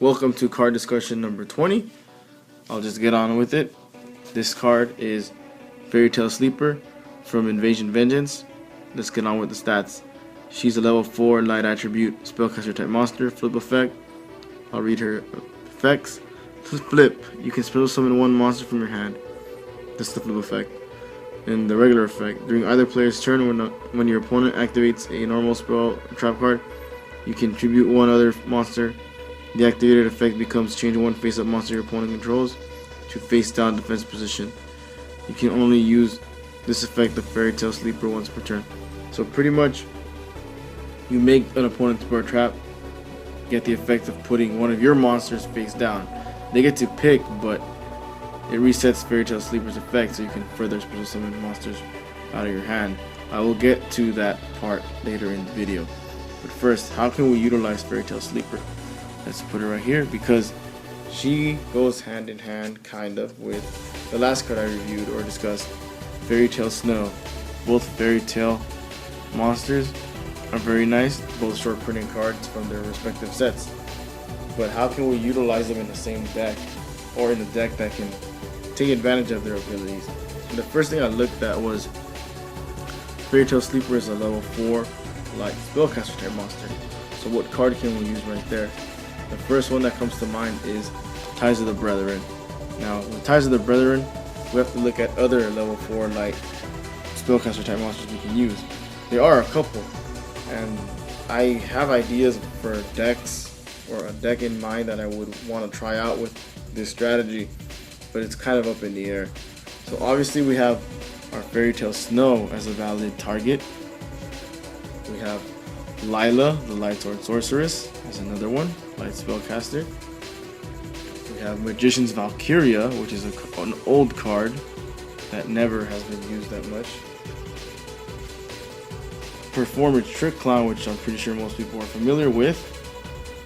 Welcome to card discussion number 20. I'll just get on with it. This card is Fairy Tail Sleeper from Invasion Vengeance. Let's get on with the stats. She's a level 4 light attribute spellcaster type monster, flip effect. I'll read her effects. Flip, you can spell summon one monster from your hand. That's the flip effect. And the regular effect, during either player's turn, when your opponent activates a normal spell or trap card, you can tribute one other monster. The activated effect becomes change one face-up monster your opponent controls to face-down defense position. You can only use this effect of Fairy Tail Sleeper once per turn. So pretty much, you make an opponent throw a trap, get the effect of putting one of your monsters face down. They get to pick, but it resets Fairy Tail Sleeper's effect, so you can further special summon monsters out of your hand. I will get to that part later in the video. But first, how can we utilize Fairy Tail Sleeper? Let's put her right here, because she goes hand in hand, kind of, with the last card I reviewed or discussed, Fairy Tail Snow. Both Fairy Tail monsters are very nice, both short printing cards from their respective sets. But how can we utilize them in the same deck, or in a deck that can take advantage of their abilities? And the first thing I looked at was Fairy Tail Sleeper is a level 4 light spellcaster type monster. So what card can we use right there? The first one that comes to mind is Ties of the Brethren. Now, with Ties of the Brethren, we have to look at other level 4 light spellcaster type monsters we can use. There are a couple, and I have ideas for decks, or a deck in mind that I would want to try out with this strategy, but it's kind of up in the air. So obviously we have our Fairy Tail Snow as a valid target. We have Lila, the Light Sword Sorceress, as another one, light spellcaster. We have Magician's Valkyria, which is an old card that never has been used that much. Performance Trick Clown, which I'm pretty sure most people are familiar with.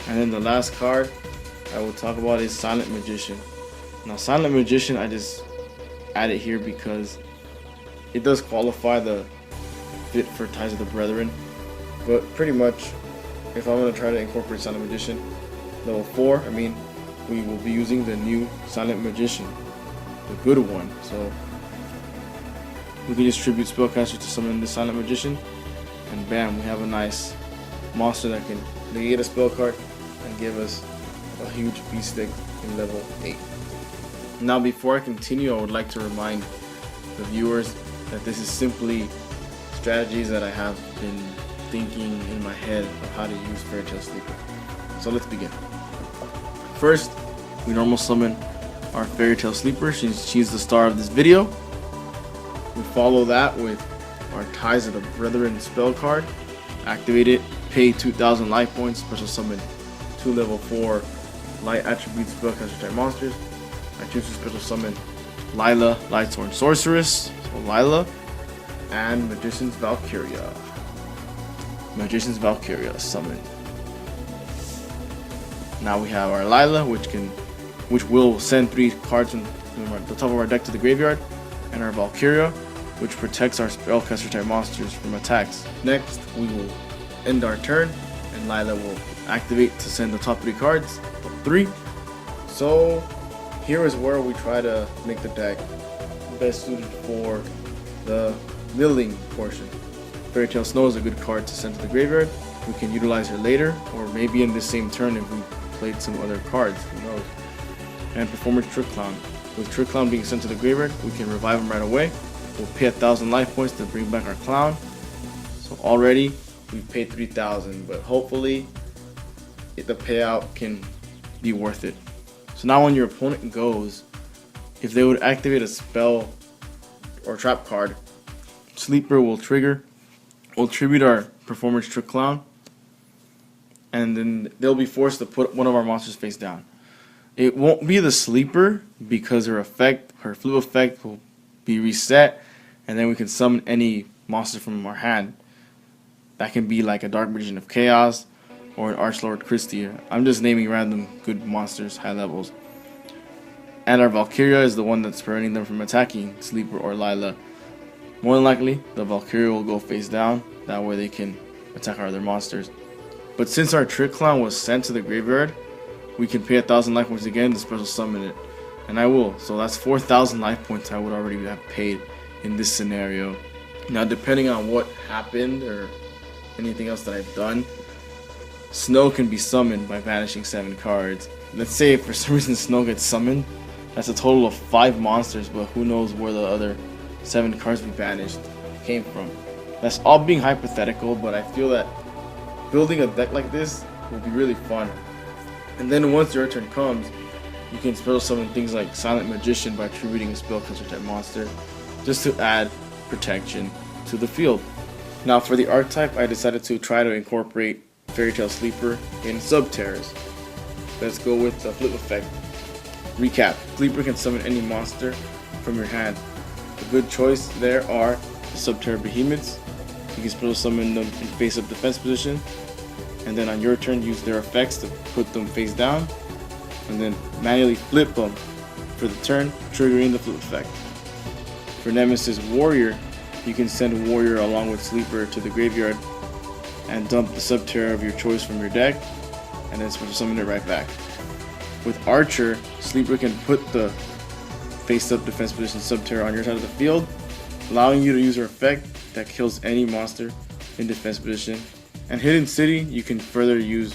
And then the last card I will talk about is Silent Magician. Now, Silent Magician, I just added here because it does qualify the fit for Ties of the Brethren. But pretty much, if I'm going to try to incorporate Silent Magician, level 4, we will be using the new Silent Magician, the good one. So we can just tribute Spellcaster to summon the Silent Magician, and bam, we have a nice monster that can negate a spell card and give us a huge beast stick in level 8. Now, before I continue, I would like to remind the viewers that this is simply strategies that I have been thinking in my head of how to use Fairy Tail Sleeper. So let's begin. First, we normal summon our Fairy Tail Sleeper. She's the star of this video. We follow that with our Ties of the Brethren spell card. Activate it, pay 2,000 life points, special summon 2 level 4 light attribute spellcaster type monsters. I choose to special summon Lila, Light Sword Sorceress, so Lila, and Magician's Valkyria. Magician's Valkyria summoned. Now we have our Lila, which will send 3 cards from the top of our deck to the graveyard, and our Valkyria, which protects our spellcaster type monsters from attacks. Next, we will end our turn, and Lila will activate to send the top 3 cards, top 3. So here is where we try to make the deck best suited for the milling portion. Fairy Tail Snow is a good card to send to the graveyard. We can utilize her later, or maybe in this same turn if we played some other cards, who knows. And Performance Trick Clown. With Trick Clown being sent to the graveyard, we can revive him right away. We'll pay 1,000 life points to bring back our clown. So already we've paid 3,000, but hopefully the payout can be worth it. So now when your opponent goes, if they would activate a spell or trap card, Sleeper will trigger. We'll tribute our Performance Trick Clown, and then they'll be forced to put one of our monsters face down. It won't be the Sleeper because her flip effect will be reset, and then we can summon any monster from our hand. That can be like a Dark Magician of Chaos or an Archlord Christia. I'm just naming random good monsters, high levels. And our Valkyria is the one that's preventing them from attacking Sleeper or Lila. More than likely, the Valkyria will go face down. That way they can attack our other monsters. But since our Trick Clown was sent to the graveyard, we can pay 1,000 life points again to special summon it. And I will. So that's 4,000 life points I would already have paid in this scenario. Now, depending on what happened or anything else that I've done, Snow can be summoned by banishing 7 cards. Let's say if for some reason Snow gets summoned, that's a total of 5 monsters, but who knows where the other 7 cards we banished came from. That's all being hypothetical, but I feel that building a deck like this will be really fun. And then once your turn comes, you can special summon things like Silent Magician by true reading a spellcaster type monster, just to add protection to the field. Now for the archetype, I decided to try to incorporate Fairy Tail Sleeper in Subterrors. Let's go with the flip effect. Recap: Sleeper can summon any monster from your hand. The good choice there are the Subterror Behemoths. You can special summon them in face up defense position, and then on your turn use their effects to put them face down, and then manually flip them for the turn, triggering the flip effect. For Nemesis Warrior, you can send Warrior along with Sleeper to the graveyard and dump the Subterror of your choice from your deck, and then special summon it right back. With Archer, Sleeper can put the face up defense position Subterror on your side of the field, allowing you to use her effect that kills any monster in defense position. And Hidden City, you can further use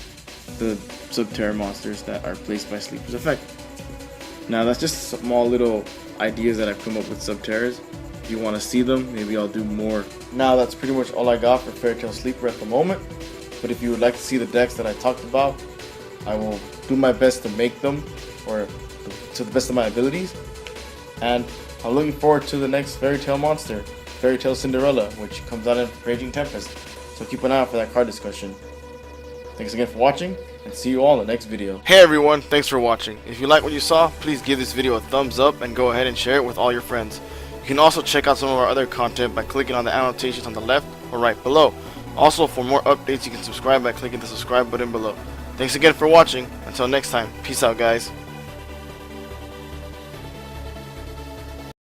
the Subterror monsters that are placed by Sleeper's effect. Now that's just small little ideas that I've come up with Subterrors. If you want to see them, maybe I'll do more. Now that's pretty much all I got for Fairy Tail Sleeper at the moment. But if you would like to see the decks that I talked about, I will do my best to make them, or to the best of my abilities. And I'm looking forward to the next Fairy Tail monster, Fairy Tail Cinderella, which comes out in Raging Tempest. So keep an eye out for that card discussion. Thanks again for watching, and see you all in the next video. Hey everyone, thanks for watching. If you like what you saw, please give this video a thumbs up and go ahead and share it with all your friends. You can also check out some of our other content by clicking on the annotations on the left or right below. Also, for more updates, you can subscribe by clicking the subscribe button below. Thanks again for watching. Until next time, peace out guys.